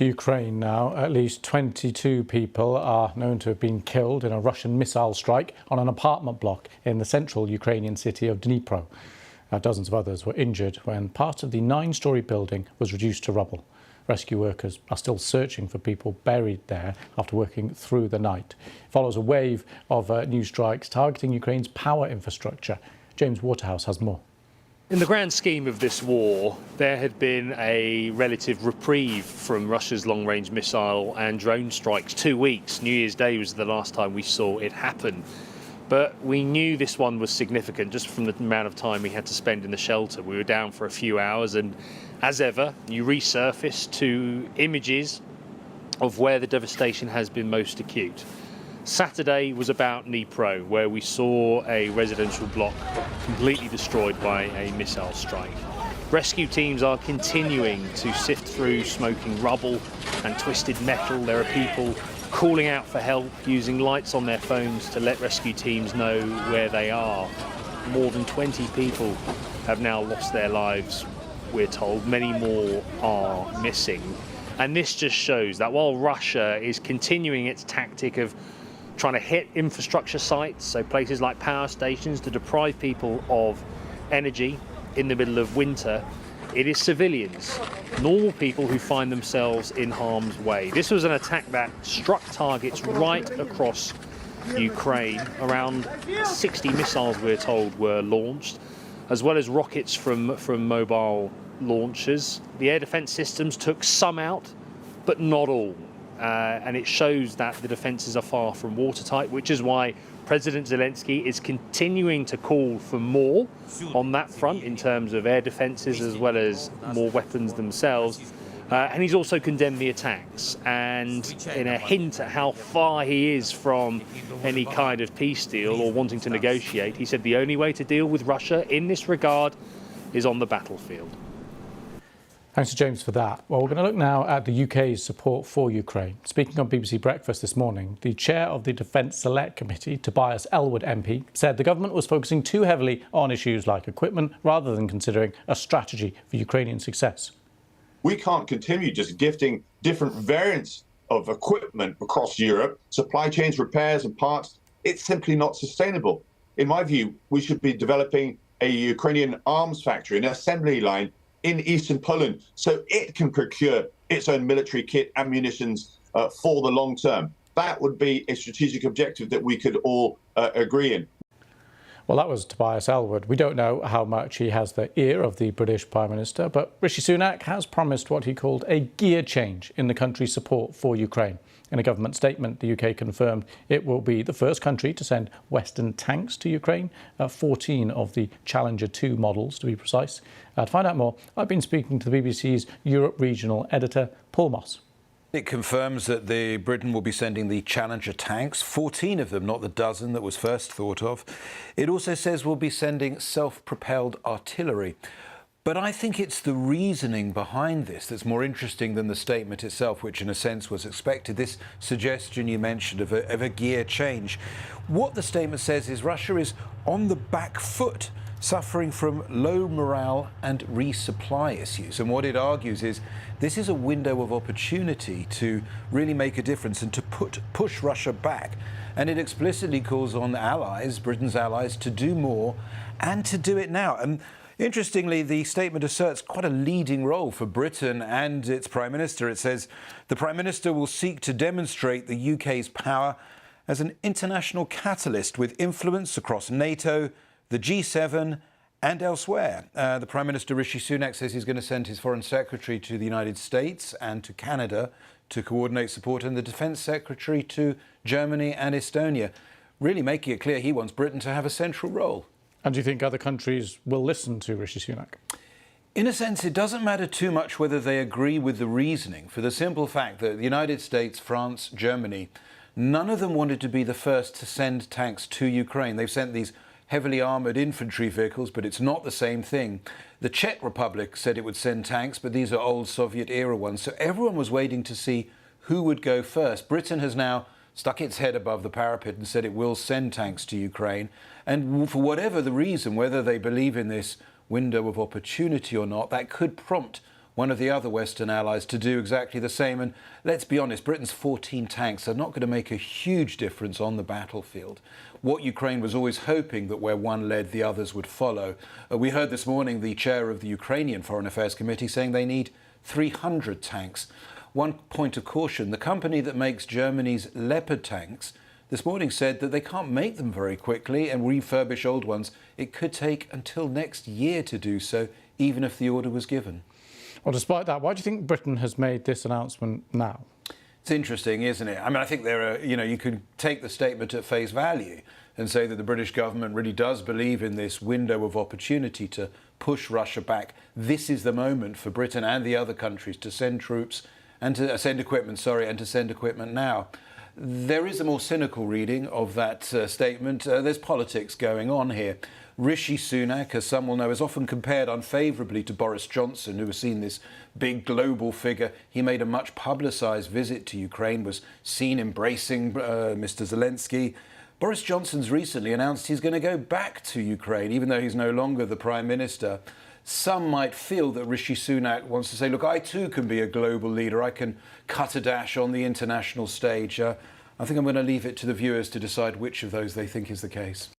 To Ukraine now. At least 22 people are known to have been killed in a Russian missile strike on an apartment block in the central Ukrainian city of Dnipro. Dozens of others were injured when part of the 9-storey building was reduced to rubble. Rescue workers are still searching for people buried there after working through the night. It follows a wave of new strikes targeting Ukraine's power infrastructure. James Waterhouse has more. In the grand scheme of this war, there had been a relative reprieve from Russia's long-range missile and drone strikes. 2 weeks. New Year's Day was the last time we saw it happen. But we knew this one was significant just from the amount of time we had to spend in the shelter. We were down for a few hours, and as ever, you resurface to images of where the devastation has been most acute. Saturday was about Dnipro, where we saw a residential block completely destroyed by a missile strike. Rescue teams are continuing to sift through smoking rubble and twisted metal. There are people calling out for help, using lights on their phones to let rescue teams know where they are. More than 20 people have now lost their lives, we're told. Many more are missing. And this just shows that while Russia is continuing its tactic of trying to hit infrastructure sites, so places like power stations, to deprive people of energy in the middle of winter, it is civilians, normal people, who find themselves in harm's way. This was an attack that struck targets right across Ukraine. Around 60 missiles, we're told, were launched, as well as rockets from mobile launchers. The air defence systems took some out, but not all. And it shows that the defences are far from watertight, which is why President Zelensky is continuing to call for more on that front in terms of air defences as well as more weapons themselves. And he's also condemned the attacks. And in a hint at how far he is from any kind of peace deal or wanting to negotiate, he said the only way to deal with Russia in this regard is on the battlefield. Thanks to James for that. Well, we're going to look now at the UK's support for Ukraine. Speaking on BBC Breakfast this morning, the chair of the Defence Select Committee, Tobias Ellwood MP, said the government was focusing too heavily on issues like equipment rather than considering a strategy for Ukrainian success. We can't continue just gifting different variants of equipment across Europe, supply chains, repairs and parts. It's simply not sustainable. In my view, we should be developing a Ukrainian arms factory, an assembly line in eastern Poland, so it can procure its own military kit and munitions for the long term. That would be a strategic objective that we could all agree in. Well, that was Tobias Ellwood. We don't know how much he has the ear of the British Prime Minister, but Rishi Sunak has promised what he called a gear change in the country's support for Ukraine. In a government statement, the UK confirmed it will be the first country to send Western tanks to Ukraine, 14 of the Challenger 2 models to be precise. To find out more, I've been speaking to the BBC's Europe regional editor, Paul Moss. It confirms that Britain will be sending the Challenger tanks, 14 of them, not the dozen that was first thought of. It also says we'll be sending self-propelled artillery. But I think it's the reasoning behind this that's more interesting than the statement itself, which in a sense was expected. This suggestion you mentioned of a gear change. What the statement says is Russia is on the back foot, suffering from low morale and resupply issues. And what it argues is this is a window of opportunity to really make a difference and to push Russia back. And it explicitly calls on allies, Britain's allies, to do more and to do it now. And interestingly, the statement asserts quite a leading role for Britain and its Prime Minister. It says the Prime Minister will seek to demonstrate the UK's power as an international catalyst with influence across NATO, the G7 and elsewhere. The Prime Minister, Rishi Sunak, says he's going to send his Foreign Secretary to the United States and to Canada to coordinate support, and the Defence Secretary to Germany and Estonia, really making it clear he wants Britain to have a central role. And do you think other countries will listen to Rishi Sunak? In a sense, it doesn't matter too much whether they agree with the reasoning, for the simple fact that the United States, France, Germany, none of them wanted to be the first to send tanks to Ukraine. They've sent these heavily armoured infantry vehicles, but it's not the same thing. The Czech Republic said it would send tanks, but these are old Soviet-era ones. So everyone was waiting to see who would go first. Britain has now stuck its head above the parapet and said it will send tanks to Ukraine. And for whatever the reason, whether they believe in this window of opportunity or not, that could prompt one of the other Western allies, to do exactly the same. And let's be honest, Britain's 14 tanks are not going to make a huge difference on the battlefield. What Ukraine was always hoping that where one led, the others would follow. We heard this morning the chair of the Ukrainian Foreign Affairs Committee saying they need 300 tanks. One point of caution, the company that makes Germany's Leopard tanks this morning said that they can't make them very quickly and refurbish old ones. It could take until next year to do so, even if the order was given. Well, despite that, why do you think Britain has made this announcement now? It's interesting, isn't it? I mean, I think you could take the statement at face value and say that the British government really does believe in this window of opportunity to push Russia back. This is the moment for Britain and the other countries to send troops and to send equipment, and to send equipment now. There is a more cynical reading of that statement. There's politics going on here. Rishi Sunak, as some will know, is often compared unfavourably to Boris Johnson, who has seen this big global figure. He made a much publicised visit to Ukraine, was seen embracing Mr. Zelensky. Boris Johnson's recently announced he's going to go back to Ukraine, even though he's no longer the Prime Minister. Some might feel that Rishi Sunak wants to say, look, I too can be a global leader. I can cut a dash on the international stage. I think I'm going to leave it to the viewers to decide which of those they think is the case.